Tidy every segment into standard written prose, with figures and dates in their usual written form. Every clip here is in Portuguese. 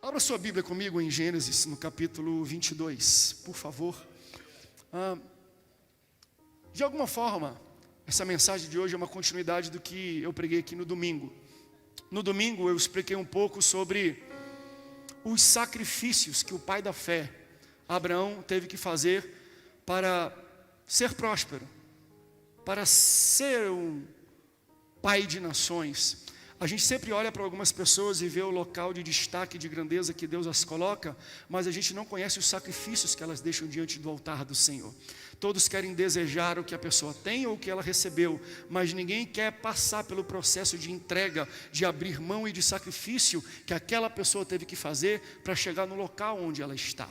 Abra sua Bíblia comigo em Gênesis, no capítulo 22, por favor. De alguma forma, essa mensagem de hoje é uma continuidade do que eu preguei aqui no domingo. No domingo eu expliquei um pouco sobre os sacrifícios que o pai da fé, Abraão, teve que fazer para ser próspero, para ser um pai de nações. A gente sempre olha para algumas pessoas e vê o local de destaque, de grandeza que Deus as coloca, mas a gente não conhece os sacrifícios que elas deixam diante do altar do Senhor. Todos querem desejar o que a pessoa tem ou o que ela recebeu, mas ninguém quer passar pelo processo de entrega, de abrir mão e de sacrifício que aquela pessoa teve que fazer para chegar no local onde ela está.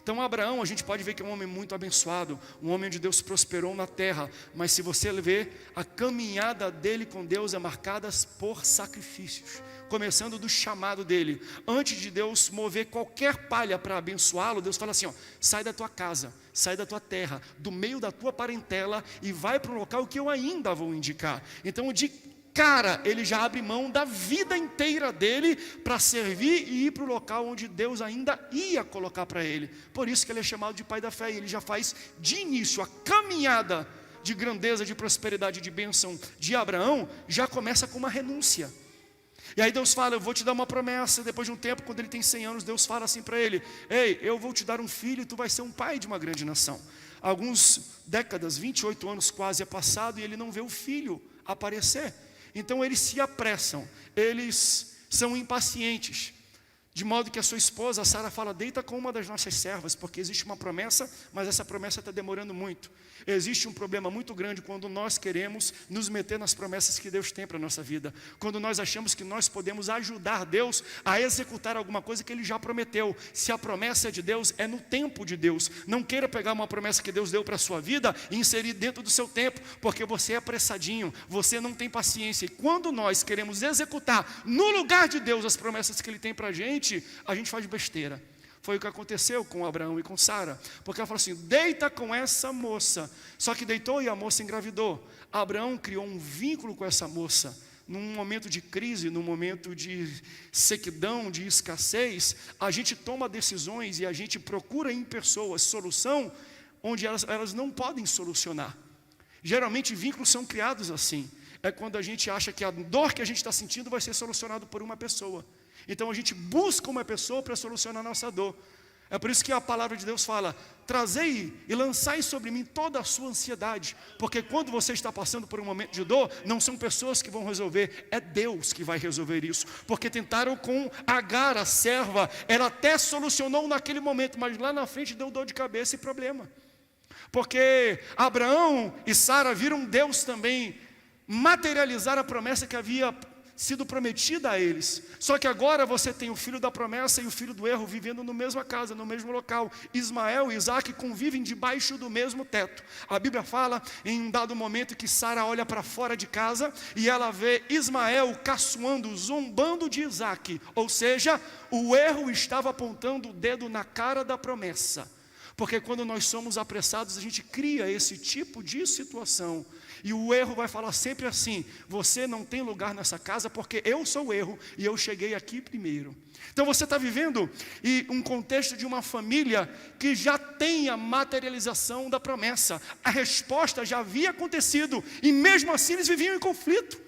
Então Abraão, a gente pode ver que é um homem muito abençoado, um homem onde Deus prosperou na terra, mas se você ver, a caminhada dele com Deus é marcada por sacrifícios, começando do chamado dele. Antes de Deus mover qualquer palha para abençoá-lo, Deus fala assim, sai da tua casa, sai da tua terra, do meio da tua parentela e vai para um local que eu ainda vou indicar. Então cara, ele já abre mão da vida inteira dele para servir e ir para o local onde Deus ainda ia colocar para ele. Por isso que ele é chamado de pai da fé, e ele já faz de início a caminhada de grandeza, de prosperidade, de bênção de Abraão, já começa com uma renúncia. E aí Deus fala, eu vou te dar uma promessa. Depois de um tempo, quando ele tem 100 anos, Deus fala assim para ele, ei, eu vou te dar um filho e tu vai ser um pai de uma grande nação. Alguns décadas, 28 anos quase é passado, e ele não vê o filho aparecer. Então eles se apressam, eles são impacientes, de modo que a sua esposa, a Sara, fala, deita com uma das nossas servas, porque existe uma promessa, mas essa promessa está demorando muito. Existe um problema muito grande quando nós queremos nos meter nas promessas que Deus tem para a nossa vida, quando nós achamos que nós podemos ajudar Deus a executar alguma coisa que Ele já prometeu. Se a promessa é de Deus, é no tempo de Deus. Não queira pegar uma promessa que Deus deu para a sua vida e inserir dentro do seu tempo, porque você é apressadinho, você não tem paciência. E quando nós queremos executar no lugar de Deus as promessas que Ele tem para a gente faz besteira. Foi o que aconteceu com Abraão e com Sara, porque ela falou assim, deita com essa moça. Só que deitou e a moça engravidou. Abraão criou um vínculo com essa moça. Num momento de crise, num momento de sequidão, de escassez, a gente toma decisões e a gente procura em pessoas solução onde elas não podem solucionar. Geralmente vínculos são criados assim. É quando a gente acha que a dor que a gente está sentindo vai ser solucionada por uma pessoa. Então a gente busca uma pessoa para solucionar a nossa dor. É por isso que a palavra de Deus fala, trazei e lançai sobre mim toda a sua ansiedade, porque quando você está passando por um momento de dor, não são pessoas que vão resolver, é Deus que vai resolver isso, porque tentaram com Agar, a serva, ela até solucionou naquele momento, mas lá na frente deu dor de cabeça e problema, porque Abraão e Sara viram Deus também materializar a promessa que havia sido prometida a eles. Só que agora você tem o filho da promessa e o filho do erro vivendo na mesma casa, no mesmo local. Ismael e Isaac convivem debaixo do mesmo teto. A Bíblia fala em um dado momento que Sara olha para fora de casa e ela vê Ismael caçoando, zombando de Isaac. Ou seja, o erro estava apontando o dedo na cara da promessa. Porque quando nós somos apressados, a gente cria esse tipo de situação. E o erro vai falar sempre assim, você não tem lugar nessa casa porque eu sou o erro e eu cheguei aqui primeiro. Então você está vivendo um contexto de uma família que já tem a materialização da promessa. A resposta já havia acontecido e mesmo assim eles viviam em conflito.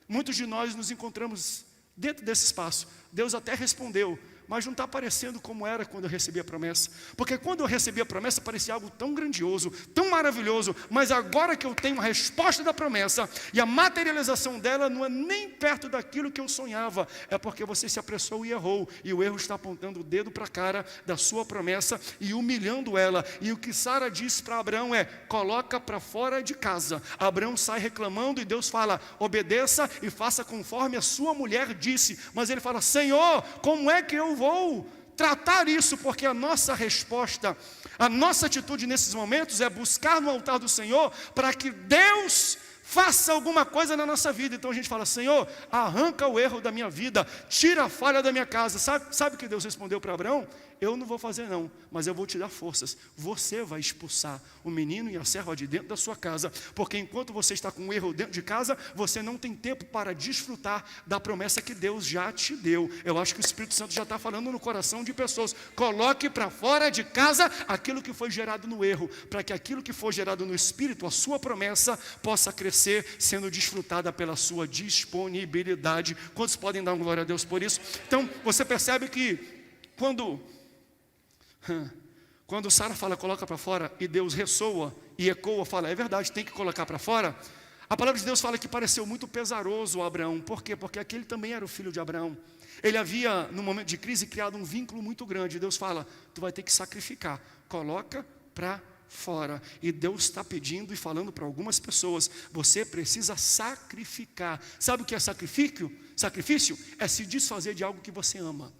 Muitos de nós nos encontramos dentro desse espaço. Deus até respondeu, mas não está parecendo como era quando eu recebi a promessa. Porque quando eu recebi a promessa parecia algo tão grandioso, tão maravilhoso, mas agora que eu tenho a resposta da promessa e a materialização dela não é nem perto daquilo que eu sonhava, é porque você se apressou e errou, e o erro está apontando o dedo para a cara da sua promessa e humilhando ela. E o que Sara disse para Abraão é, coloca para fora de casa. Abraão sai reclamando e Deus fala, obedeça e faça conforme a sua mulher disse. Mas ele fala, Senhor, como é que eu vou tratar isso? Porque a nossa resposta, a nossa atitude nesses momentos é buscar no altar do Senhor para que Deus faça alguma coisa na nossa vida. Então a gente fala: Senhor, arranca o erro da minha vida, tira a falha da minha casa. Sabe o que Deus respondeu para Abraão? Eu não vou fazer não, mas eu vou te dar forças. Você vai expulsar o menino e a serva de dentro da sua casa, porque enquanto você está com um erro dentro de casa, você não tem tempo para desfrutar da promessa que Deus já te deu. Eu acho que o Espírito Santo já está falando no coração de pessoas: coloque para fora de casa aquilo que foi gerado no erro, para que aquilo que foi gerado no Espírito, a sua promessa, possa crescer, sendo desfrutada pela sua disponibilidade. Quantos podem dar uma glória a Deus por isso? Então, você percebe que quando Sara fala coloca para fora, e Deus ressoa e ecoa, fala é verdade, tem que colocar para fora, a palavra de Deus fala que pareceu muito pesaroso a Abraão. Por quê? Porque aquele também era o filho de Abraão. Ele havia, no momento de crise, criado um vínculo muito grande. Deus fala: tu vai ter que sacrificar, coloca para fora. E Deus está pedindo e falando para algumas pessoas: você precisa sacrificar. Sabe o que é sacrifício? Sacrifício é se desfazer de algo que você ama.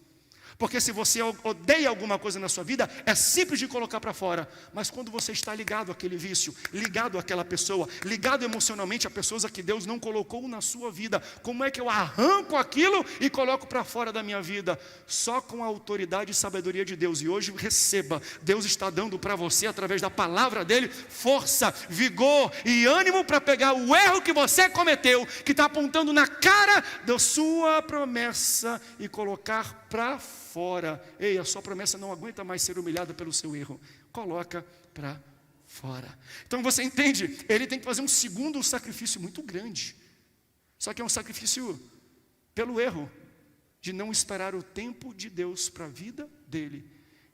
Porque se você odeia alguma coisa na sua vida, é simples de colocar para fora. Mas quando você está ligado àquele vício, ligado àquela pessoa, ligado emocionalmente a pessoas a que Deus não colocou na sua vida, como é que eu arranco aquilo e coloco para fora da minha vida? Só com a autoridade e sabedoria de Deus. E hoje receba, Deus está dando para você, através da palavra dele, força, vigor e ânimo para pegar o erro que você cometeu, que está apontando na cara da sua promessa, e colocar para fora. Ei, a sua promessa não aguenta mais ser humilhada pelo seu erro. Coloca para fora. Então você entende? Ele tem que fazer um segundo sacrifício muito grande. Só que é um sacrifício pelo erro de não esperar o tempo de Deus para a vida dele.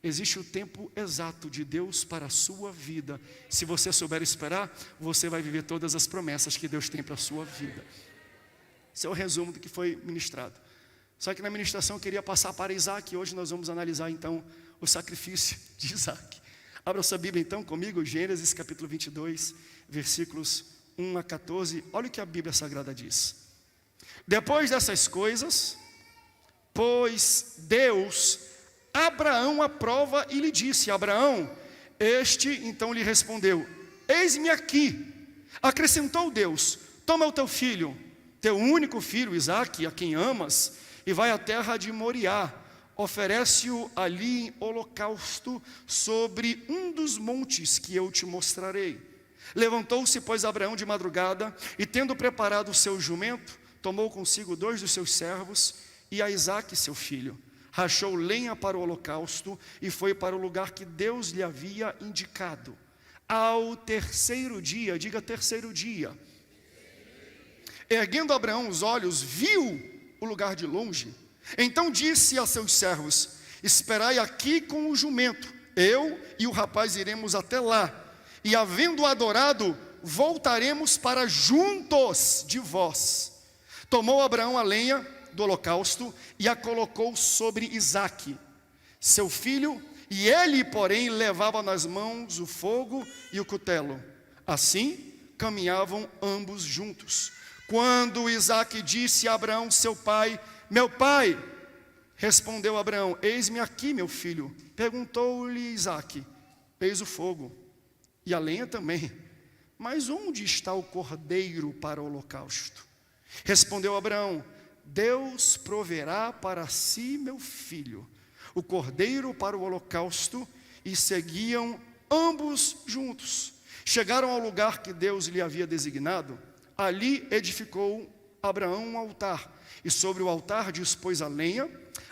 Existe o tempo exato de Deus para a sua vida. Se você souber esperar, você vai viver todas as promessas que Deus tem para a sua vida. Esse é o resumo do que foi ministrado. Só que na ministração eu queria passar para Isaac. Hoje nós vamos analisar então o sacrifício de Isaac. Abra sua Bíblia então comigo, Gênesis capítulo 22, versículos 1 a 14. Olha o que a Bíblia Sagrada diz. Depois dessas coisas, pôs Deus Abraão à prova e lhe disse: Abraão, este então lhe respondeu: eis-me aqui. Acrescentou Deus: toma o teu filho, teu único filho Isaque, a quem amas, e vai à terra de Moriá, oferece-o ali em holocausto sobre um dos montes que eu te mostrarei. Levantou-se, pois, Abraão de madrugada, e tendo preparado o seu jumento, tomou consigo 2 dos seus servos e a Isaque seu filho. Rachou lenha para o holocausto e foi para o lugar que Deus lhe havia indicado. Ao terceiro dia, diga terceiro dia, erguendo Abraão os olhos, viu o lugar de longe. Então disse a seus servos: esperai aqui com o jumento, eu e o rapaz iremos até lá, e havendo adorado, voltaremos para juntos de vós. Tomou Abraão a lenha do holocausto e a colocou sobre Isaque, seu filho, e ele, porém, levava nas mãos o fogo e o cutelo. Assim caminhavam ambos juntos. Quando Isaque disse a Abraão, seu pai: meu pai, respondeu Abraão: eis-me aqui, meu filho. Perguntou-lhe Isaque: eis o fogo e a lenha também, mas onde está o cordeiro para o holocausto? Respondeu Abraão: Deus proverá para si, meu filho, o cordeiro para o holocausto. E seguiam ambos juntos. Chegaram ao lugar que Deus lhe havia designado. Ali edificou Abraão um altar, e sobre o altar dispôs a lenha,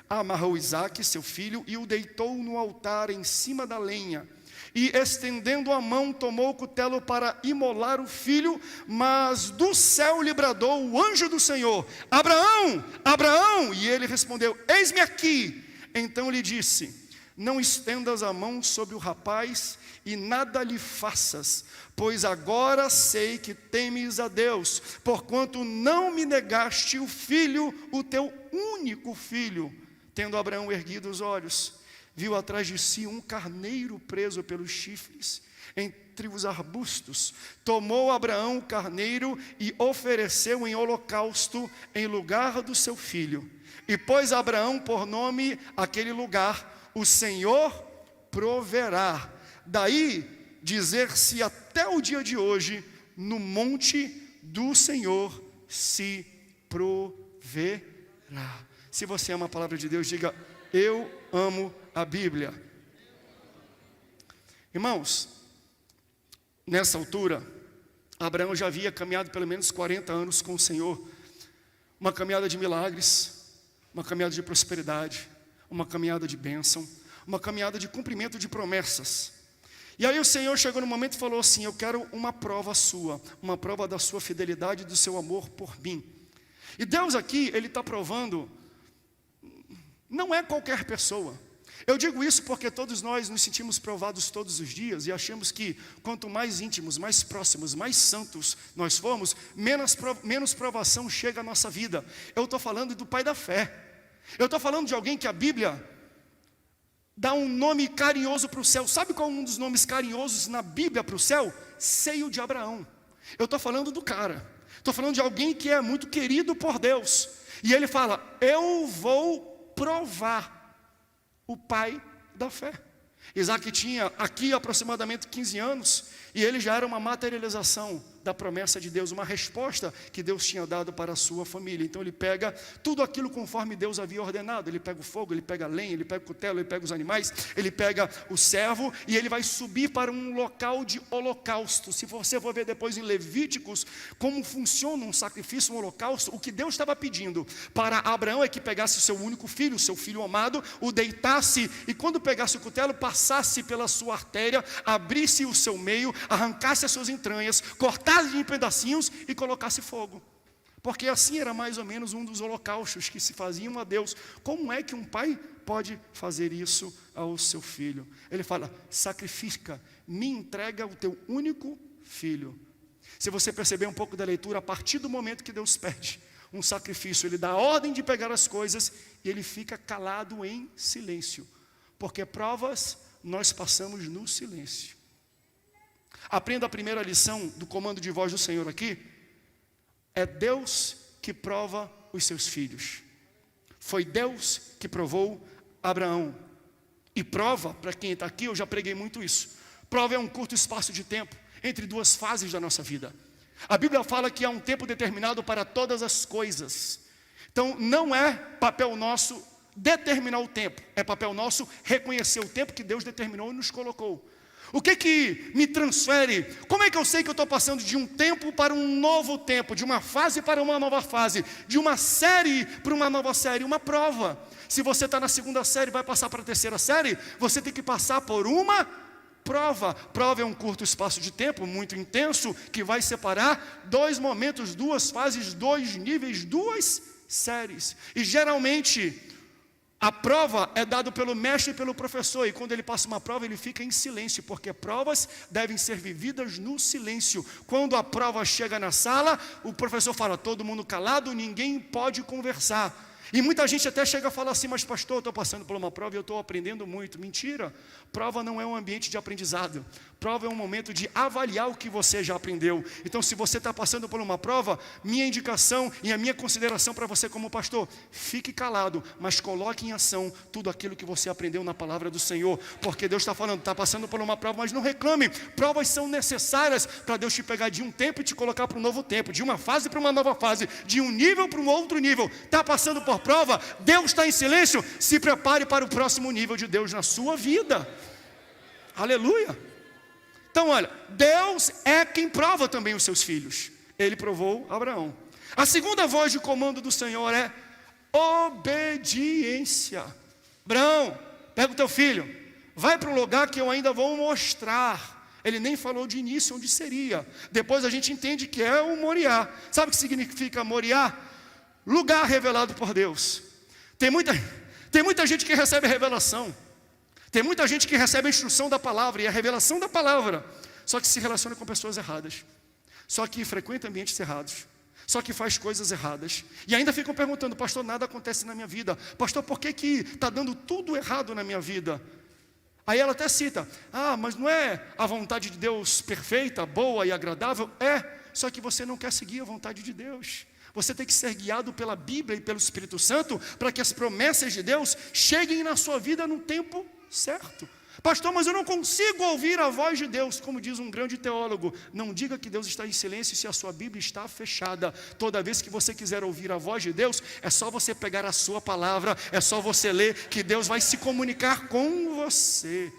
amarrou Isaque, seu filho, e o deitou no altar em cima da lenha. E estendendo a mão, tomou o cutelo para imolar o filho, mas do céu lhe bradou o anjo do Senhor: Abraão, Abraão! E ele respondeu: eis-me aqui. Então lhe disse: não estendas a mão sobre o rapaz e nada lhe faças, pois agora sei que temes a Deus, porquanto não me negaste o filho, o teu único filho. Tendo Abraão erguido os olhos, viu atrás de si um carneiro preso pelos chifres entre os arbustos. Tomou Abraão o carneiro e ofereceu em holocausto em lugar do seu filho. E pôs Abraão por nome aquele lugar: o Senhor proverá. Daí dizer-se até o dia de hoje: no monte do Senhor se proverá. Se você ama a palavra de Deus, diga: eu amo a Bíblia. Irmãos, nessa altura, Abraão já havia caminhado pelo menos 40 anos com o Senhor. Uma caminhada de milagres, uma caminhada de prosperidade, uma caminhada de bênção, uma caminhada de cumprimento de promessas. E aí o Senhor chegou no momento e falou assim: eu quero uma prova sua, uma prova da sua fidelidade e do seu amor por mim. E Deus aqui, Ele está provando, não é qualquer pessoa. Eu digo isso porque todos nós nos sentimos provados todos os dias e achamos que quanto mais íntimos, mais próximos, mais santos nós formos, menos provação chega à nossa vida. Eu estou falando do pai da fé. Eu estou falando de alguém que a Bíblia dá um nome carinhoso para o céu. Sabe qual é um dos nomes carinhosos na Bíblia para o céu? Seio de Abraão. Eu estou falando do cara. Estou falando de alguém que é muito querido por Deus. E ele fala: eu vou provar o pai da fé. Isaac tinha aqui aproximadamente 15 anos, e ele já era uma materialização da promessa de Deus, uma resposta que Deus tinha dado para a sua família. Então ele pega tudo aquilo conforme Deus havia ordenado. Ele pega o fogo, ele pega a lenha, ele pega o cutelo, ele pega os animais, ele pega o servo, e ele vai subir para um local de holocausto. Se você for ver depois em Levíticos como funciona um sacrifício, um holocausto, o que Deus estava pedindo para Abraão é que pegasse o seu único filho, o seu filho amado, o deitasse, e quando pegasse o cutelo, passasse pela sua artéria, abrisse o seu meio, arrancasse as suas entranhas, cortasse em pedacinhos e colocasse fogo. Porque assim era mais ou menos um dos holocaustos que se faziam a Deus. Como é que um pai pode fazer isso ao seu filho? Ele fala: sacrifica, me entrega o teu único filho. Se você perceber um pouco da leitura, a partir do momento que Deus pede um sacrifício, Ele dá a ordem de pegar as coisas e Ele fica calado em silêncio. Porque provas nós passamos no silêncio. Aprenda a primeira lição do comando de voz do Senhor aqui. É Deus que prova os seus filhos. Foi Deus que provou Abraão. E prova, para quem está aqui, eu já preguei muito isso. Prova é um curto espaço de tempo entre duas fases da nossa vida. A Bíblia fala que há um tempo determinado para todas as coisas. Então não é papel nosso determinar o tempo. É papel nosso reconhecer o tempo que Deus determinou e nos colocou. O que me transfere? Como é que eu sei que eu estou passando de um tempo para um novo tempo, de uma fase para uma nova fase, de uma série para uma nova série? Uma prova. Se você está na segunda série e vai passar para a terceira série, você tem que passar por uma prova. Prova é um curto espaço de tempo, muito intenso, que vai separar dois momentos, duas fases, dois níveis, duas séries. E geralmente a prova é dada pelo mestre e pelo professor, e quando ele passa uma prova, ele fica em silêncio, porque provas devem ser vividas no silêncio. Quando a prova chega na sala, o professor fala: todo mundo calado, ninguém pode conversar. E muita gente até chega a falar assim: mas pastor, eu estou passando por uma prova e eu estou aprendendo muito. Mentira, prova não é um ambiente de aprendizado. Prova é um momento de avaliar o que você já aprendeu. Então se você está passando por uma prova, minha indicação e a minha consideração para você como pastor: fique calado, mas coloque em ação tudo aquilo que você aprendeu na palavra do Senhor. Porque Deus está falando: está passando por uma prova, mas não reclame. Provas são necessárias para Deus te pegar de um tempo e te colocar para um novo tempo, de uma fase para uma nova fase, de um nível para um outro nível. Está passando por prova, Deus está em silêncio, se prepare para o próximo nível de Deus na sua vida. Aleluia. Então olha, Deus é quem prova também os seus filhos. Ele provou Abraão. A segunda voz de comando do Senhor é obediência. Abraão, pega o teu filho, vai para um lugar que eu ainda vou mostrar. Ele nem falou de início onde seria. Depois a gente entende que é o Moriá. Sabe o que significa Moriá? Lugar revelado por Deus. Tem muita gente que recebe a revelação. Tem muita gente que recebe a instrução da palavra e a revelação da palavra, só que se relaciona com pessoas erradas, só que frequenta ambientes errados, só que faz coisas erradas, e ainda ficam perguntando: pastor, nada acontece na minha vida. Pastor, por que está dando tudo errado na minha vida? Aí ela até cita: mas não é a vontade de Deus perfeita, boa e agradável? É, só que você não quer seguir a vontade de Deus. Você tem que ser guiado pela Bíblia e pelo Espírito Santo para que as promessas de Deus cheguem na sua vida no tempo certo. Pastor, mas eu não consigo ouvir a voz de Deus. Como diz um grande teólogo, não diga que Deus está em silêncio se a sua Bíblia está fechada. Toda vez que você quiser ouvir a voz de Deus, é só você pegar a sua palavra, é só você ler, que Deus vai se comunicar com você.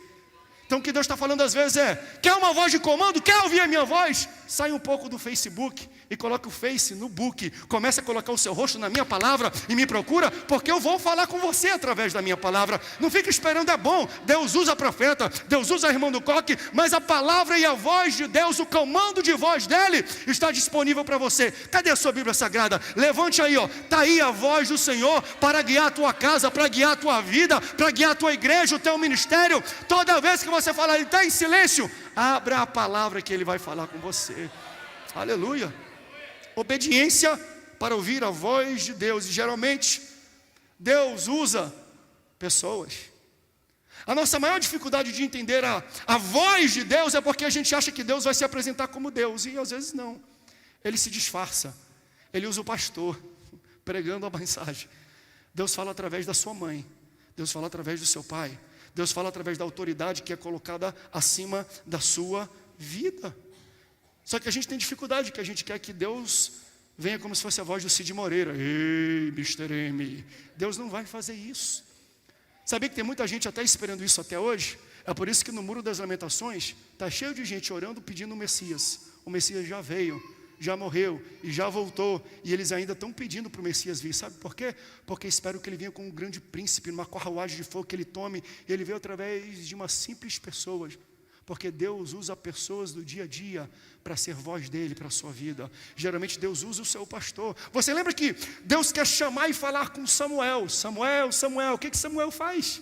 Então o que Deus está falando às vezes é: quer uma voz de comando? Quer ouvir a minha voz? Sai um pouco do Facebook e coloca o Face no book. Começa a colocar o seu rosto na minha palavra e me procura, porque eu vou falar com você através da minha palavra. Não fica esperando, é bom, Deus usa profeta, Deus usa irmão do coque, mas a palavra e a voz de Deus, o comando de voz dele está disponível para você. Cadê a sua Bíblia Sagrada? Levante aí, ó. Está aí a voz do Senhor para guiar a tua casa, para guiar a tua vida, para guiar a tua igreja, o teu ministério. Toda vez que você falar, ele está em silêncio, abra a palavra que ele vai falar com você. Aleluia. Obediência para ouvir a voz de Deus. E geralmente Deus usa pessoas. A nossa maior dificuldade de entender a voz de Deus é porque a gente acha que Deus vai se apresentar como Deus. E às vezes não. Ele se disfarça. Ele usa o pastor pregando a mensagem. Deus fala através da sua mãe. Deus fala através do seu pai. Deus fala através da autoridade que é colocada acima da sua vida. Só que a gente tem dificuldade, que a gente quer que Deus venha como se fosse a voz do Cid Moreira. Ei, Mr. M. Deus não vai fazer isso. Sabia que tem muita gente até esperando isso até hoje? É por isso que no Muro das Lamentações está cheio de gente orando pedindo o Messias. O Messias já veio, já morreu e já voltou. E eles ainda estão pedindo para o Messias vir. Sabe por quê? Porque esperam que ele venha como um grande príncipe, numa carruagem de fogo que ele tome. E ele veio através de uma simples pessoa. Porque Deus usa pessoas do dia a dia para ser voz dele para a sua vida. Geralmente Deus usa o seu pastor. Você lembra que Deus quer chamar e falar com Samuel? Samuel, o que Samuel faz?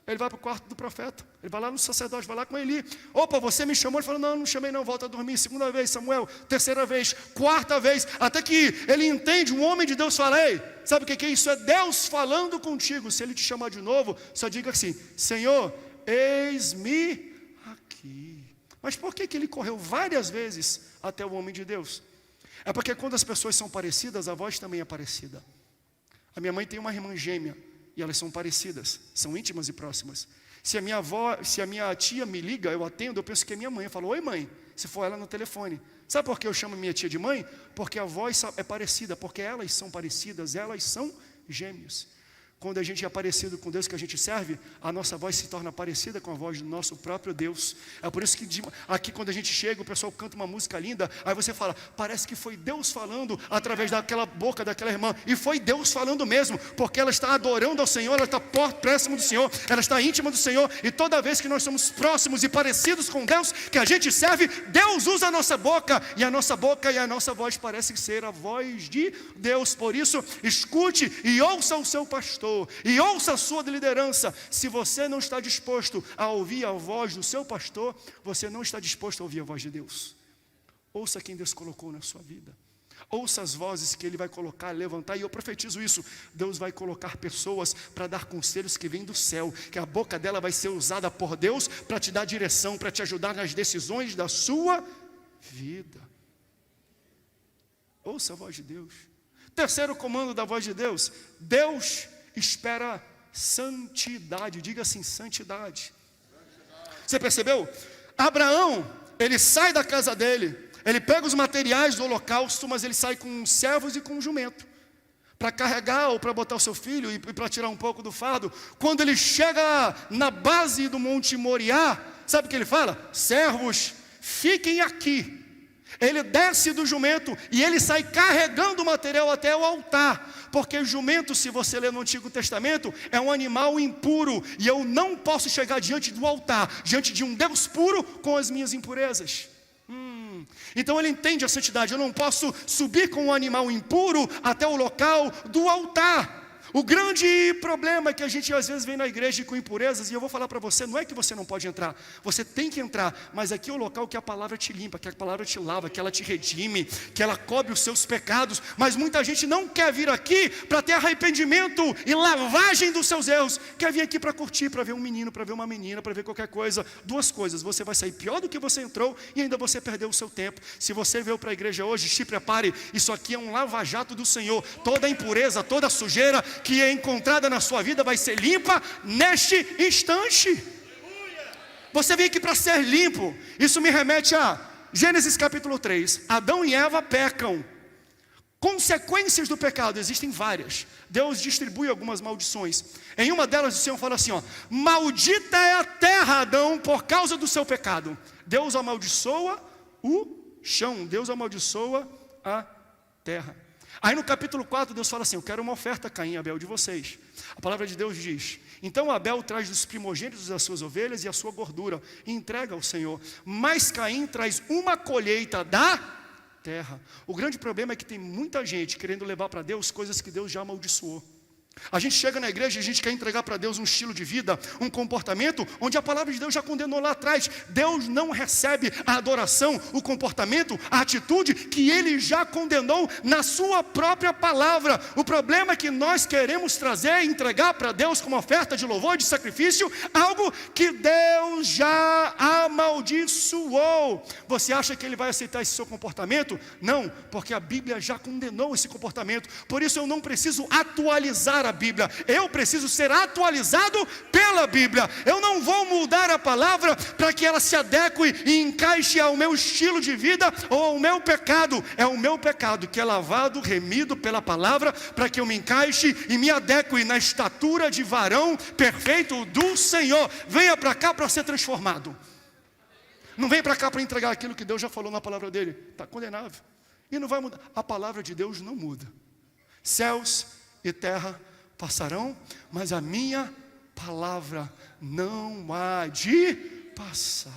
Ele vai para o quarto do profeta. Ele vai lá no sacerdote, vai lá com Eli. Opa, você me chamou? Ele falou, não chamei não, volta a dormir. Segunda vez, Samuel. Terceira vez, quarta vez. Até que ele entende, um homem de Deus fala, ei, sabe o que é isso? É Deus falando contigo. Se ele te chamar de novo, só diga assim, Senhor, eis-me aqui. Mas por que ele correu várias vezes até o homem de Deus? É porque quando as pessoas são parecidas, a voz também é parecida. A minha mãe tem uma irmã gêmea e elas são parecidas, são íntimas e próximas. Se a minha tia me liga, eu atendo, eu penso que é minha mãe. Eu falo, oi mãe, se for ela no telefone. Sabe por que eu chamo minha tia de mãe? Porque a voz é parecida, porque elas são parecidas, elas são gêmeos. Quando a gente é parecido com Deus que a gente serve, a nossa voz se torna parecida com a voz do nosso próprio Deus. É por isso que aqui quando a gente chega, o pessoal canta uma música linda, aí você fala, parece que foi Deus falando através daquela boca daquela irmã. E foi Deus falando mesmo, porque ela está adorando ao Senhor, ela está próxima do Senhor, ela está íntima do Senhor. E toda vez que nós somos próximos e parecidos com Deus, que a gente serve, Deus usa a nossa boca e a nossa voz parece ser a voz de Deus. Por isso, escute e ouça o seu pastor. E ouça a sua liderança. Se você não está disposto a ouvir a voz do seu pastor, você não está disposto a ouvir a voz de Deus. Ouça quem Deus colocou na sua vida. Ouça as vozes que Ele vai colocar, levantar. E eu profetizo isso. Deus vai colocar pessoas para dar conselhos que vêm do céu. Que a boca dela vai ser usada por Deus para te dar direção, para te ajudar nas decisões da sua vida. Ouça a voz de Deus. Terceiro comando da voz de Deus. Deus espera santidade. Diga assim, santidade. Você percebeu? Abraão, ele sai da casa dele, ele pega os materiais do holocausto, mas ele sai com servos e com um jumento para carregar ou para botar o seu filho e para tirar um pouco do fardo. Quando ele chega na base do Monte Moriá, sabe o que ele fala? Servos, fiquem aqui. Ele desce do jumento e ele sai carregando o material até o altar. Porque jumento, se você ler no Antigo Testamento, é um animal impuro. E eu não posso chegar diante do altar, diante de um Deus puro, com as minhas impurezas. Então ele entende a santidade. Eu não posso subir com um animal impuro até o local do altar. O grande problema é que a gente às vezes vem na igreja com impurezas. E eu vou falar para você, não é que você não pode entrar, você tem que entrar. Mas aqui é o local que a palavra te limpa, que a palavra te lava, que ela te redime, que ela cobre os seus pecados. Mas muita gente não quer vir aqui para ter arrependimento e lavagem dos seus erros. Quer vir aqui para curtir, para ver um menino, para ver uma menina, para ver qualquer coisa. Duas coisas, você vai sair pior do que você entrou e ainda você perdeu o seu tempo. Se você veio para a igreja hoje, se prepare, isso aqui é um lava-jato do Senhor. Toda a impureza, toda a sujeira que é encontrada na sua vida vai ser limpa neste instante. Você vem aqui para ser limpo. Isso me remete a Gênesis capítulo 3. Adão e Eva pecam. Consequências do pecado, existem várias. Deus distribui algumas maldições. Em uma delas o Senhor fala assim, ó: maldita é a terra, Adão, por causa do seu pecado. Deus amaldiçoa o chão, Deus amaldiçoa a terra. Aí no capítulo 4 Deus fala assim: eu quero uma oferta, Caim e Abel, de vocês. A palavra de Deus diz: então Abel traz dos primogênitos das suas ovelhas e a sua gordura e entrega ao Senhor, mas Caim traz uma colheita da terra. O grande problema é que tem muita gente querendo levar para Deus coisas que Deus já amaldiçoou. A gente chega na igreja e a gente quer entregar para Deus um estilo de vida, um comportamento, onde a palavra de Deus já condenou lá atrás. Deus não recebe a adoração, o comportamento, a atitude que Ele já condenou na sua própria palavra. O problema é que nós queremos trazer e entregar para Deus como oferta de louvor e de sacrifício algo que Deus já amaldiçoou. Você acha que Ele vai aceitar esse seu comportamento? Não, porque a Bíblia já condenou esse comportamento. Por isso eu não preciso atualizar a Bíblia, eu preciso ser atualizado pela Bíblia. Eu não vou mudar a palavra para que ela se adeque e encaixe ao meu estilo de vida ou ao meu pecado. É o meu pecado que é lavado, remido pela palavra, para que eu me encaixe e me adeque na estatura de varão perfeito do Senhor. Venha para cá para ser transformado. Não vem para cá para entregar aquilo que Deus já falou na palavra dele. Está condenável e não vai mudar. A palavra de Deus não muda. Céus e terra passarão, mas a minha palavra não há de passar.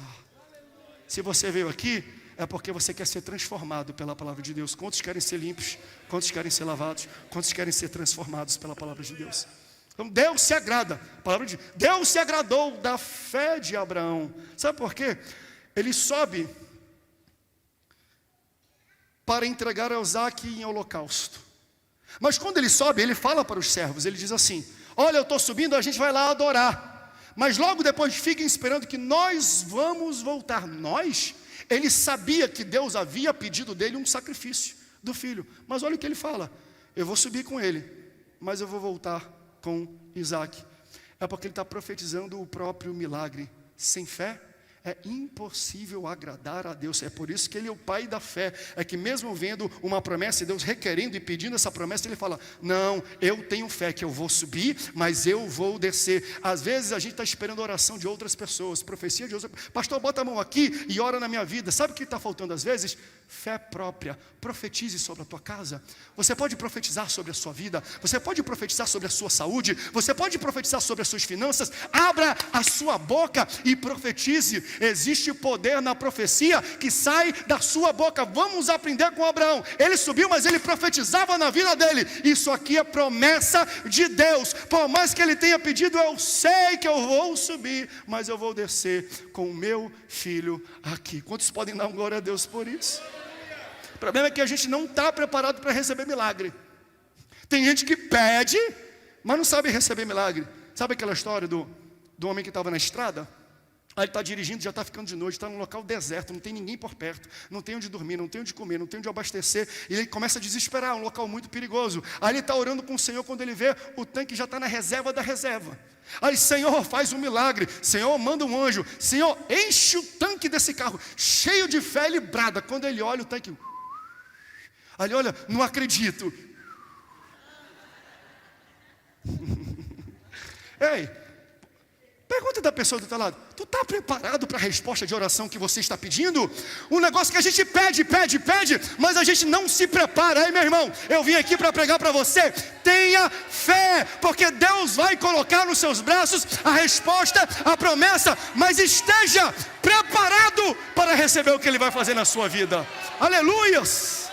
Se você veio aqui, é porque você quer ser transformado pela palavra de Deus. Quantos querem ser limpos? Quantos querem ser lavados? Quantos querem ser transformados pela palavra de Deus? Então Deus se agrada. A palavra de Deus se agradou da fé de Abraão. Sabe por quê? Ele sobe para entregar a Isaque em holocausto. Mas quando ele sobe, ele fala para os servos, ele diz assim: olha, eu estou subindo, a gente vai lá adorar, mas logo depois fiquem esperando que nós vamos voltar. Nós? Ele sabia que Deus havia pedido dele um sacrifício do filho, mas olha o que ele fala: eu vou subir com ele, mas eu vou voltar com Isaque. É porque ele está profetizando o próprio milagre. Sem fé é impossível agradar a Deus. É por isso que Ele é o Pai da fé. É que mesmo vendo uma promessa, Deus requerendo e pedindo essa promessa, Ele fala: não, eu tenho fé que eu vou subir, mas eu vou descer. Às vezes a gente está esperando a oração de outras pessoas, profecia de outras pessoas. Pastor, bota a mão aqui e ora na minha vida. Sabe o que está faltando às vezes? Fé própria. Profetize sobre a tua casa. Você pode profetizar sobre a sua vida. Você pode profetizar sobre a sua saúde. Você pode profetizar sobre as suas finanças. Abra a sua boca e profetize. Existe poder na profecia que sai da sua boca. Vamos aprender com Abraão. Ele subiu, mas ele profetizava na vida dele. Isso aqui é promessa de Deus. Por mais que ele tenha pedido, eu sei que eu vou subir, mas eu vou descer com o meu filho aqui. Quantos podem dar glória a Deus por isso? O problema é que a gente não está preparado para receber milagre. Tem gente que pede, mas não sabe receber milagre. Sabe aquela história do homem que estava na estrada? Aí ele está dirigindo, já está ficando de noite, está num local deserto, não tem ninguém por perto, não tem onde dormir, não tem onde comer, não tem onde abastecer, e ele começa a desesperar, um local muito perigoso. Aí ele está orando com o Senhor, quando ele vê, o tanque já está na reserva da reserva. Aí, Senhor, faz um milagre, Senhor, manda um anjo, Senhor, enche o tanque desse carro, cheio de fé, ele brada. Quando ele olha o tanque, aí ele olha, não acredito. Ei, pergunta da pessoa do teu lado: tu está preparado para a resposta de oração que você está pedindo? Um negócio que a gente pede, mas a gente não se prepara. Aí, meu irmão, eu vim aqui para pregar para você: tenha fé, porque Deus vai colocar nos seus braços a resposta, a promessa, mas esteja preparado para receber o que Ele vai fazer na sua vida. Aleluias!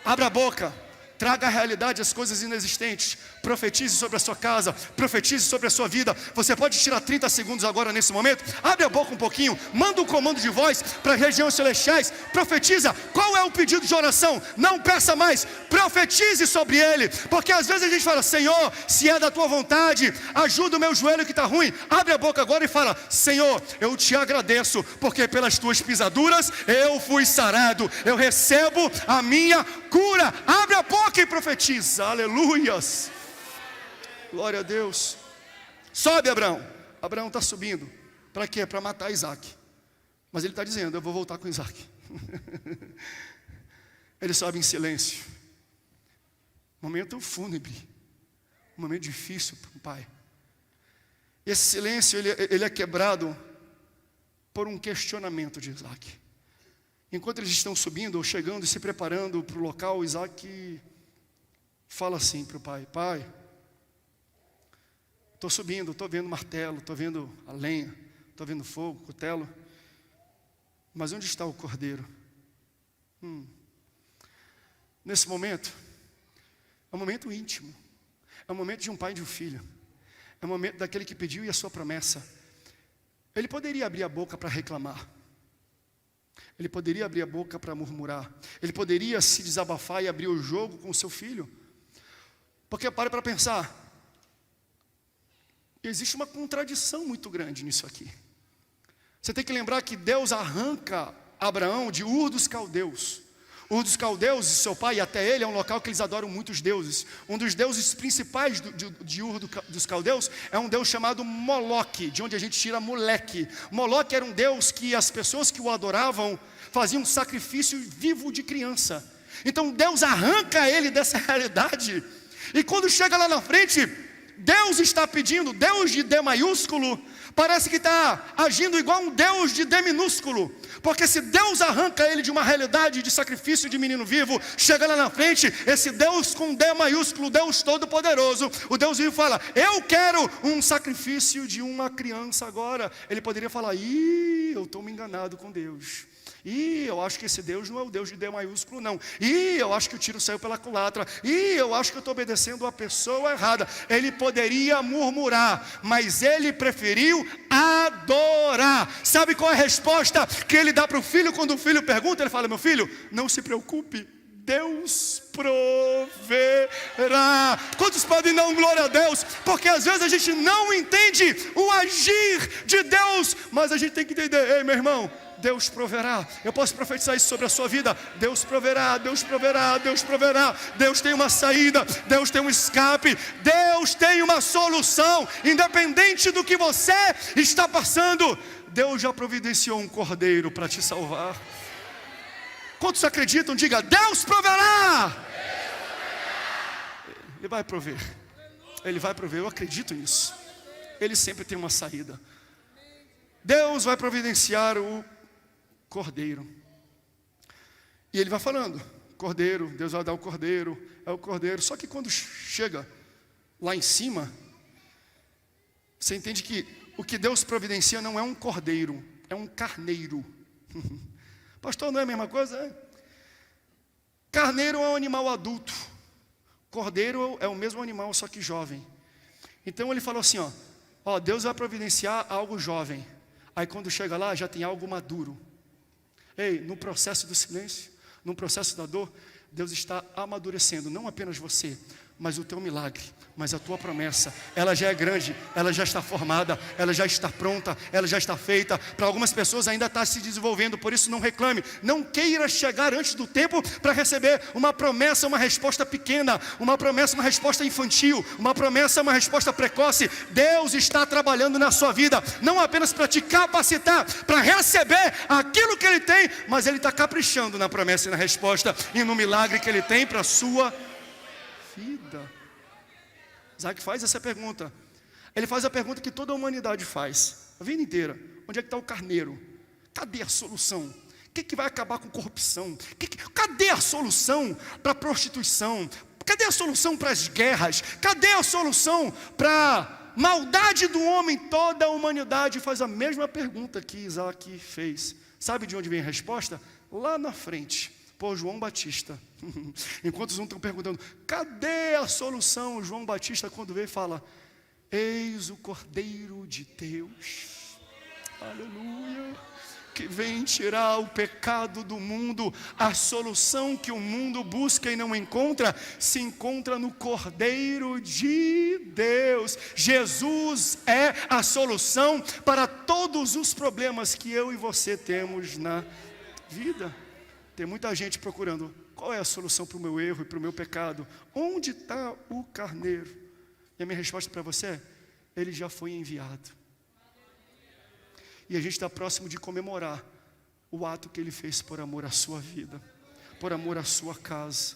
Abra a boca. Traga à realidade as coisas inexistentes. Profetize sobre a sua casa. Profetize sobre a sua vida. Você pode tirar 30 segundos agora nesse momento. Abre a boca um pouquinho. Manda um comando de voz para as regiões celestiais. Profetiza. Qual é o pedido de oração? Não peça mais. Profetize sobre ele. Porque às vezes a gente fala: Senhor, se é da tua vontade, ajuda o meu joelho que está ruim. Abre a boca agora e fala: Senhor, eu te agradeço, porque pelas tuas pisaduras eu fui sarado. Eu recebo a minha cura. Abre a boca e profetiza. Aleluias. Glória a Deus. Sobe, Abraão. Abraão está subindo. Para quê? Para matar Isaac. Mas ele está dizendo, eu vou voltar com Isaac. Ele sobe em silêncio. Momento fúnebre. Um momento difícil para um pai. E esse silêncio, ele é quebrado por um questionamento de Isaac. Enquanto eles estão subindo ou chegando e se preparando para o local, Isaac fala assim para o pai: pai, estou subindo, estou vendo martelo, estou vendo a lenha, estou vendo fogo, cutelo, mas onde está o cordeiro? Nesse momento, é um momento íntimo, é um momento de um pai e de um filho, é um momento daquele que pediu e a sua promessa. Ele poderia abrir a boca para reclamar, ele poderia abrir a boca para murmurar, ele poderia se desabafar e abrir o jogo com o seu filho, porque pare para pensar, existe uma contradição muito grande nisso aqui. Você tem que lembrar que Deus arranca Abraão de Ur dos Caldeus. Ur dos Caldeus, seu pai, e até ele, é um local que eles adoram muitos deuses. Um dos deuses principais de Ur dos Caldeus é um deus chamado Moloque, de onde a gente tira moleque. Moloque era um deus que as pessoas que o adoravam faziam um sacrifício vivo de criança. Então Deus arranca ele dessa realidade. E quando chega lá na frente, Deus está pedindo, Deus de D maiúsculo, parece que está agindo igual um Deus de D minúsculo. Porque se Deus arranca ele de uma realidade de sacrifício de menino vivo, chega lá na frente, esse Deus com D maiúsculo, Deus todo-poderoso, o Deus vivo fala, eu quero um sacrifício de uma criança agora. Ele poderia falar, eu estou me enganado com Deus. Eu acho que esse Deus não é o Deus de D maiúsculo não. Eu acho que o tiro saiu pela culatra. Eu acho que eu estou obedecendo a pessoa errada. Ele poderia murmurar, mas ele preferiu adorar. Sabe qual é a resposta que ele dá para o filho quando o filho pergunta? Ele fala, meu filho, não se preocupe, Deus proverá. Quantos podem dar glória a Deus? Porque às vezes a gente não entende o agir de Deus, mas a gente tem que entender, ei meu irmão, Deus proverá. Eu posso profetizar isso sobre a sua vida. Deus proverá, Deus proverá, Deus proverá. Deus tem uma saída, Deus tem um escape, Deus tem uma solução. Independente do que você está passando, Deus já providenciou um cordeiro para te salvar. Quantos acreditam? Diga, Deus proverá. Ele vai prover. Ele vai prover, eu acredito nisso. Ele sempre tem uma saída. Deus vai providenciar o cordeiro. E ele vai falando, cordeiro, Deus vai dar o cordeiro, é o cordeiro. Só que quando chega lá em cima, você entende que o que Deus providencia não é um cordeiro, é um carneiro. Pastor, não é a mesma coisa? É. Carneiro é um animal adulto, cordeiro é o mesmo animal, só que jovem. Então ele falou assim, ó, Deus vai providenciar algo jovem. Aí quando chega lá, já tem algo maduro. Ei, no processo do silêncio, no processo da dor, Deus está amadurecendo, não apenas você, mas o teu milagre, mas a tua promessa. Ela já é grande, ela já está formada, ela já está pronta, ela já está feita. Para algumas pessoas ainda está se desenvolvendo, por isso não reclame. Não queira chegar antes do tempo para receber uma promessa, uma resposta pequena, uma promessa, uma resposta infantil, uma promessa, uma resposta precoce. Deus está trabalhando na sua vida, não apenas para te capacitar, para receber aquilo que Ele tem, mas Ele está caprichando na promessa e na resposta, e no milagre que Ele tem para a sua vida. Isaac faz essa pergunta. Ele faz a pergunta que toda a humanidade faz, a vida inteira. Onde é que está o carneiro? Cadê a solução? O que vai acabar com corrupção? Cadê a solução para a prostituição? Cadê a solução para as guerras? Cadê a solução para a maldade do homem? Toda a humanidade faz a mesma pergunta que Isaac fez. Sabe de onde vem a resposta? Lá na frente, por João Batista. Enquanto os uns estão perguntando, cadê a solução? João Batista, quando veio, fala, eis o Cordeiro de Deus, aleluia, que vem tirar o pecado do mundo. A solução que o mundo busca e não encontra, se encontra no Cordeiro de Deus. Jesus é a solução para todos os problemas que eu e você temos na vida. Tem muita gente procurando, qual é a solução para o meu erro e para o meu pecado? Onde está o carneiro? E a minha resposta para você é, ele já foi enviado. E a gente está próximo de comemorar o ato que ele fez por amor à sua vida, por amor à sua casa.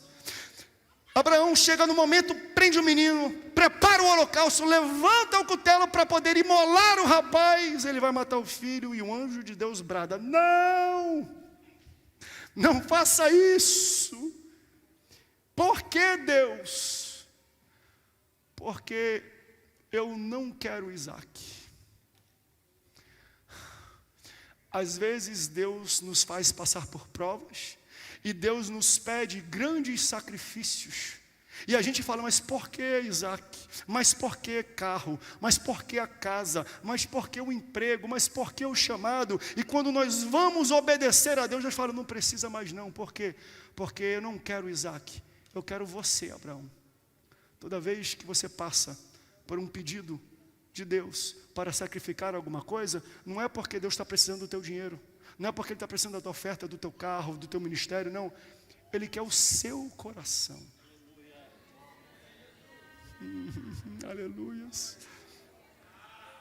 Abraão chega no momento, prende o menino, prepara o holocausto, levanta o cutelo para poder imolar o rapaz. Ele vai matar o filho e o anjo de Deus brada: não, não faça isso. Por que, Deus? Porque eu não quero Isaac. Às vezes Deus nos faz passar por provas, e Deus nos pede grandes sacrifícios. E a gente fala: mas por que Isaac? Mas por que carro? Mas por que a casa? Mas por que o emprego? Mas por que o chamado? E quando nós vamos obedecer a Deus, nós falamos: não precisa mais não. Por quê? Porque eu não quero Isaac, eu quero você, Abraão. Toda vez que você passa por um pedido de Deus para sacrificar alguma coisa, não é porque Deus está precisando do teu dinheiro, não é porque Ele está precisando da tua oferta, do teu carro, do teu ministério, não. Ele quer o seu coração. Aleluias.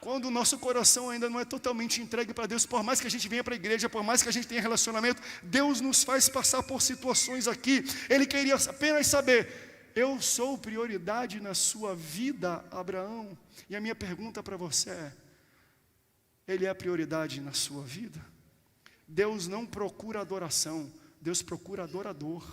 Quando o nosso coração ainda não é totalmente entregue para Deus, por mais que a gente venha para a igreja, por mais que a gente tenha relacionamento, Deus nos faz passar por situações aqui. Ele queria apenas saber: eu sou prioridade na sua vida, Abraão? E a minha pergunta para você é: Ele é prioridade na sua vida? Deus não procura adoração, Deus procura adorador.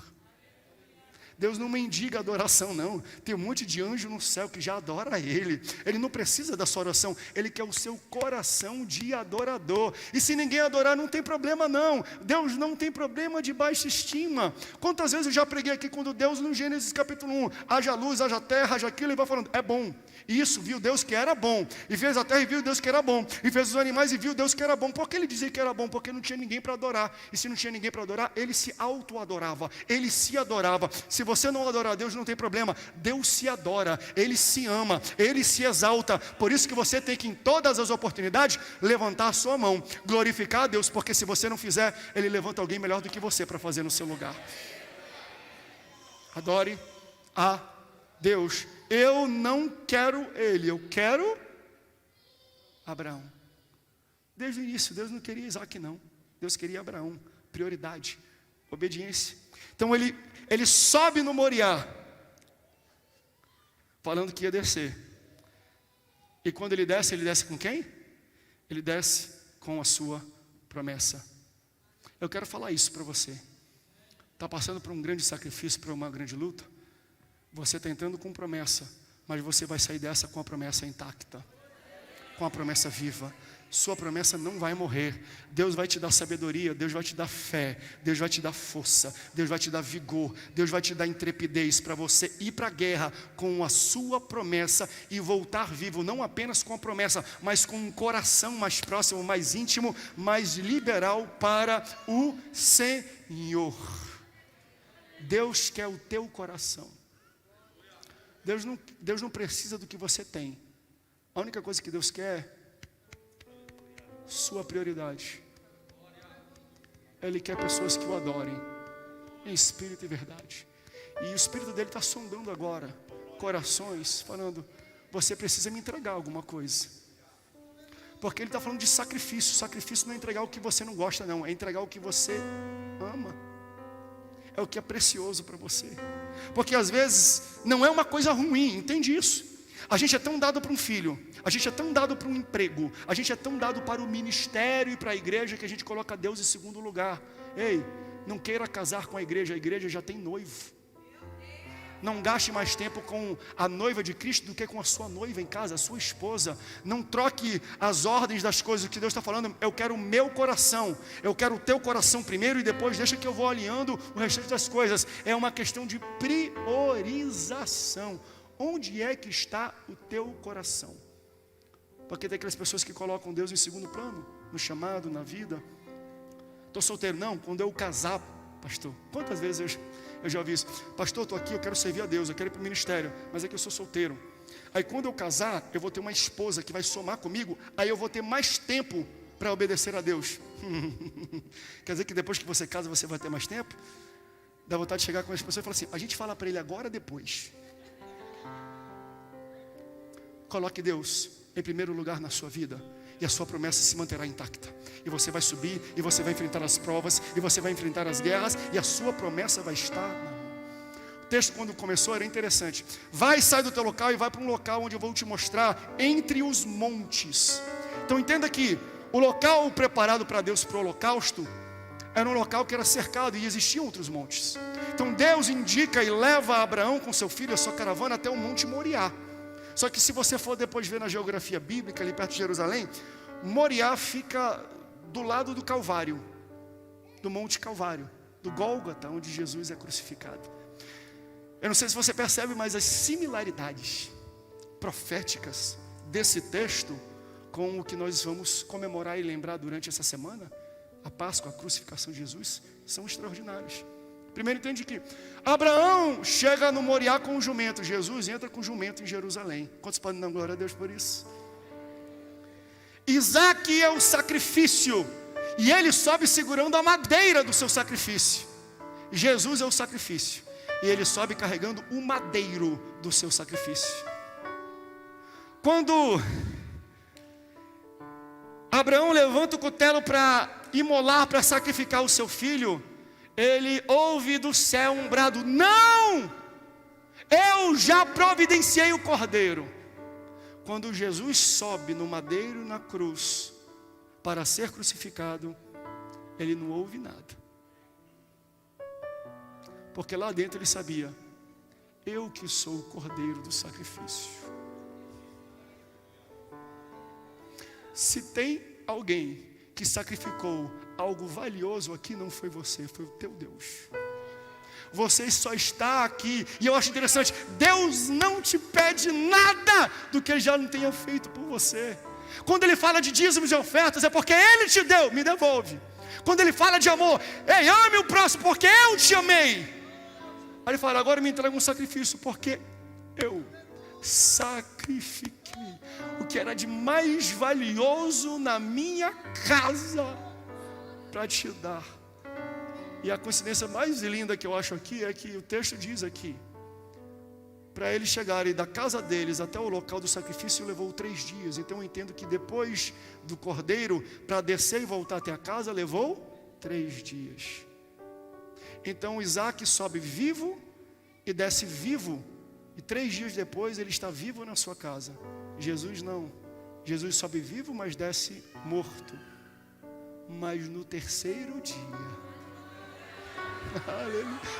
Deus não mendiga adoração, não. Tem um monte de anjo no céu que já adora Ele. Ele não precisa da sua oração, Ele quer o seu coração de adorador. E se ninguém adorar, não tem problema não. Deus não tem problema de baixa estima. Quantas vezes eu já preguei aqui, quando Deus, no Gênesis capítulo 1, haja luz, haja terra, haja aquilo, Ele vai falando: é bom. Isso, viu Deus que era bom. E fez a terra e viu Deus que era bom. E fez os animais e viu Deus que era bom. Por que Ele dizia que era bom? Porque não tinha ninguém para adorar. E se não tinha ninguém para adorar, Ele se auto-adorava. Ele se adorava. Se você não adorar a Deus, não tem problema. Deus se adora, Ele se ama, Ele se exalta. Por isso que você tem que, em todas as oportunidades, levantar a sua mão, glorificar a Deus, porque se você não fizer, Ele levanta alguém melhor do que você para fazer no seu lugar. Adore a Deus. Eu não quero ele, eu quero Abraão. Desde o início, Deus não queria Isaac não. Deus queria Abraão. Prioridade, obediência. Então ele sobe no Moriá, falando que ia descer. E quando ele desce com quem? Ele desce com a sua promessa. Eu quero falar isso para você. Está passando por um grande sacrifício, por uma grande luta? Você está entrando com promessa, mas você vai sair dessa com a promessa intacta, com a promessa viva. Sua promessa não vai morrer. Deus vai te dar sabedoria, Deus vai te dar fé, Deus vai te dar força, Deus vai te dar vigor, Deus vai te dar intrepidez para você ir para a guerra com a sua promessa e voltar vivo, não apenas com a promessa, mas com um coração mais próximo, mais íntimo, mais liberal para o Senhor. Deus quer o teu coração. Deus não precisa do que você tem. A única coisa que Deus quer é sua prioridade. Ele quer pessoas que o adorem em espírito e verdade. E o espírito dele está sondando agora corações, falando: você precisa me entregar alguma coisa. Porque ele está falando de sacrifício. Sacrifício não é entregar o que você não gosta, não. É entregar o que você ama. É o que é precioso para você. Porque às vezes não é uma coisa ruim, entende isso? A gente é tão dado para um filho, a gente é tão dado para um emprego, a gente é tão dado para o ministério e para a igreja, que a gente coloca Deus em segundo lugar. Ei, não queira casar com a igreja já tem noivo. Não gaste mais tempo com a noiva de Cristo do que com a sua noiva em casa, a sua esposa. Não troque as ordens das coisas que Deus está falando. Eu quero o meu coração, eu quero o teu coração primeiro e depois deixa que eu vou alinhando o restante das coisas. É uma questão de priorização. Onde é que está o teu coração? Porque tem aquelas pessoas que colocam Deus em segundo plano, no chamado, na vida. Estou solteiro, não, quando eu casar, pastor. Quantas vezes eu já ouvi isso? Pastor, estou aqui, eu quero servir a Deus, eu quero ir para o ministério, mas é que eu sou solteiro. Aí quando eu casar, eu vou ter uma esposa que vai somar comigo, aí eu vou ter mais tempo para obedecer a Deus. Quer dizer que depois que você casa, você vai ter mais tempo? Dá vontade de chegar com as pessoas e falar assim: a gente fala para ele agora ou depois? Coloque Deus em primeiro lugar na sua vida, e a sua promessa se manterá intacta. E você vai subir, e você vai enfrentar as provas, e você vai enfrentar as guerras, e a sua promessa vai estar na mão. O texto, quando começou, era interessante. Vai, sai do teu local e vai para um local onde eu vou te mostrar entre os montes. Então entenda que o local preparado para Deus para o holocausto era um local que era cercado e existiam outros montes. Então Deus indica e leva Abraão com seu filho, a sua caravana, até o Monte Moriá. Só que se você for depois ver na geografia bíblica, ali perto de Jerusalém, Moriá fica do lado do Calvário, do Monte Calvário, do Gólgota, onde Jesus é crucificado. Eu não sei se você percebe, mas as similaridades proféticas desse texto com o que nós vamos comemorar e lembrar durante essa semana, a Páscoa, a crucificação de Jesus, são extraordinários. Primeiro entende que Abraão chega no Moriá com o jumento, Jesus entra com o jumento em Jerusalém. Quantos podem dar glória a Deus por isso? Isaac é o sacrifício, e ele sobe segurando a madeira do seu sacrifício. Jesus é o sacrifício, e ele sobe carregando o madeiro do seu sacrifício. Quando Abraão levanta o cutelo para imolar, para sacrificar o seu filho, ele ouve do céu um brado: não! Eu já providenciei o cordeiro. Quando Jesus sobe no madeiro, na cruz, para ser crucificado, ele não ouve nada. Porque lá dentro ele sabia: eu que sou o cordeiro do sacrifício. Se tem alguém que sacrificou algo valioso aqui, não foi você, foi o teu Deus. Você só está aqui, e eu acho interessante, Deus não te pede nada do que Ele já não tenha feito por você. Quando Ele fala de dízimos e ofertas, é porque Ele te deu, me devolve. Quando Ele fala de amor, ei, ame o próximo, porque eu te amei. Aí Ele fala: agora me entrega um sacrifício, porque eu sacrifiquei o que era de mais valioso na minha casa para te dar. E a coincidência mais linda que eu acho aqui é que o texto diz aqui: para eles chegarem da casa deles até o local do sacrifício levou 3 dias. Então eu entendo que depois do cordeiro, para descer e voltar até a casa, levou 3 dias. Então Isaac sobe vivo e desce vivo, e 3 dias depois ele está vivo na sua casa. Jesus não. Jesus sobe vivo, mas desce morto. Mas no 3º dia,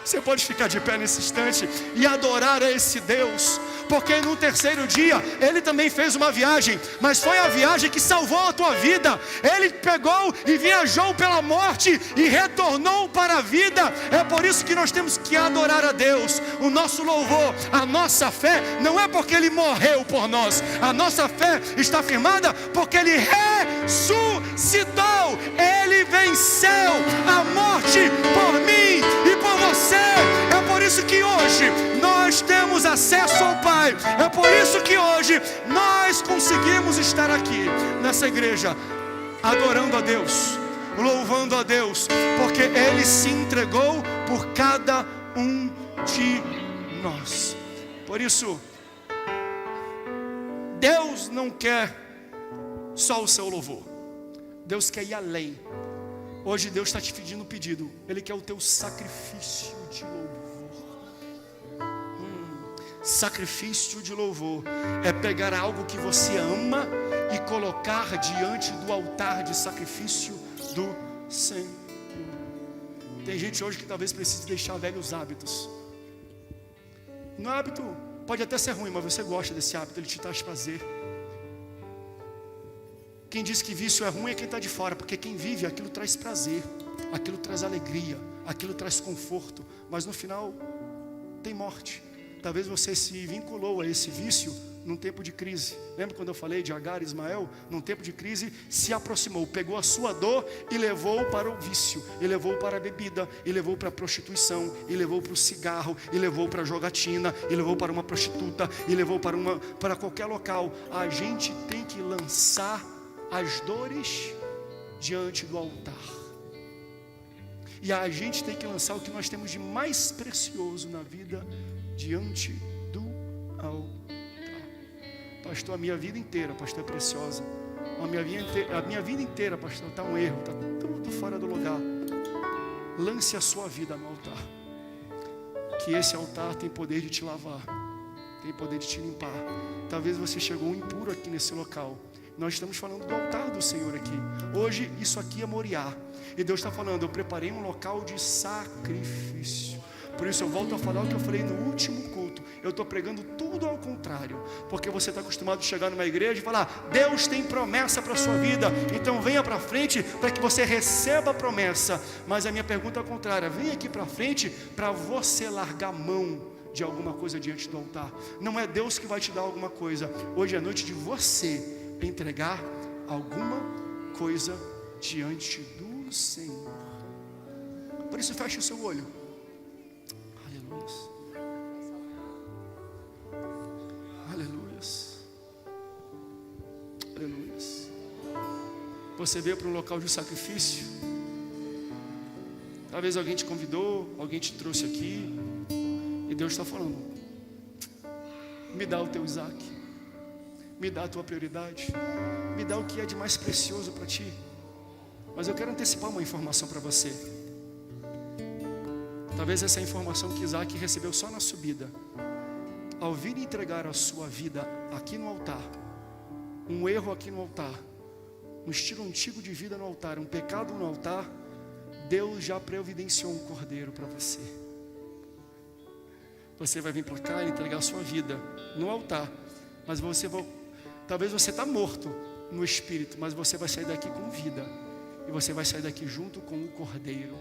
você pode ficar de pé nesse instante e adorar a esse Deus, porque no 3º dia Ele também fez uma viagem, mas foi a viagem que salvou a tua vida. Ele pegou e viajou pela morte e retornou para a vida. É por isso que nós temos que adorar a Deus. O nosso louvor, a nossa fé, não é porque Ele morreu por nós. A nossa fé está firmada porque Ele ressuscitou. Ele venceu a morte por mim e por você. É por isso que hoje nós temos acesso ao Pai. É por isso que hoje nós conseguimos estar aqui nessa igreja, adorando a Deus, louvando a Deus, porque Ele se entregou por cada um de nós. Por isso, Deus não quer só o seu louvor, Deus quer ir além. Hoje Deus está te pedindo um pedido. Ele quer o teu sacrifício de louvor. Sacrifício de louvor é pegar algo que você ama e colocar diante do altar de sacrifício do Senhor. Tem gente hoje que talvez precise deixar velhos hábitos. No hábito pode até ser ruim, mas você gosta desse hábito, ele te traz prazer. Quem diz que vício é ruim é quem está de fora, porque quem vive, aquilo traz prazer, aquilo traz alegria, aquilo traz conforto, mas no final tem morte. Talvez você se vinculou a esse vício num tempo de crise. Lembra quando eu falei de Agar e Ismael? Num tempo de crise se aproximou, pegou a sua dor e levou para o vício, e levou para a bebida, e levou para a prostituição, e levou para o cigarro, e levou para a jogatina, e levou para uma prostituta, e levou para qualquer local. A gente tem que lançar as dores diante do altar, e a gente tem que lançar o que nós temos de mais precioso na vida diante do altar. pastor, a minha vida inteira, pastor, é preciosa. A minha vida inteira, pastor, está um erro, está tudo fora do lugar. Lance a sua vida no altar. Que esse altar tem poder de te lavar, tem poder de te limpar. Talvez você chegou impuro aqui nesse local. Nós estamos falando do altar do Senhor aqui. Hoje isso aqui é Moriá. E Deus está falando, eu preparei um local de sacrifício. Por isso eu volto a falar o que eu falei no último culto. Eu estou pregando tudo ao contrário. Porque você está acostumado a chegar numa igreja e falar, Deus tem promessa para a sua vida, então venha para frente para que você receba a promessa. Mas a minha pergunta é a contrária. Vem aqui para frente para você largar mão de alguma coisa diante do altar. Não é Deus que vai te dar alguma coisa. Hoje é noite de você entregar alguma coisa diante do Senhor. Por isso feche o seu olho. Aleluia. Aleluia. Aleluia. Você veio para um local de sacrifício. Talvez alguém te convidou, alguém te trouxe aqui, e Deus está falando, me dá o teu Isaac, me dá a tua prioridade, me dá o que é de mais precioso para ti. Mas eu quero antecipar uma informação para você. Talvez essa informação que Isaac recebeu só na subida. Ao vir entregar a sua vida aqui no altar, um erro aqui no altar, um estilo antigo de vida no altar, um pecado no altar, Deus já providenciou um cordeiro para você. Você vai vir para cá e entregar a sua vida no altar, mas talvez você está morto no espírito, mas você vai sair daqui com vida, e você vai sair daqui junto com o cordeiro.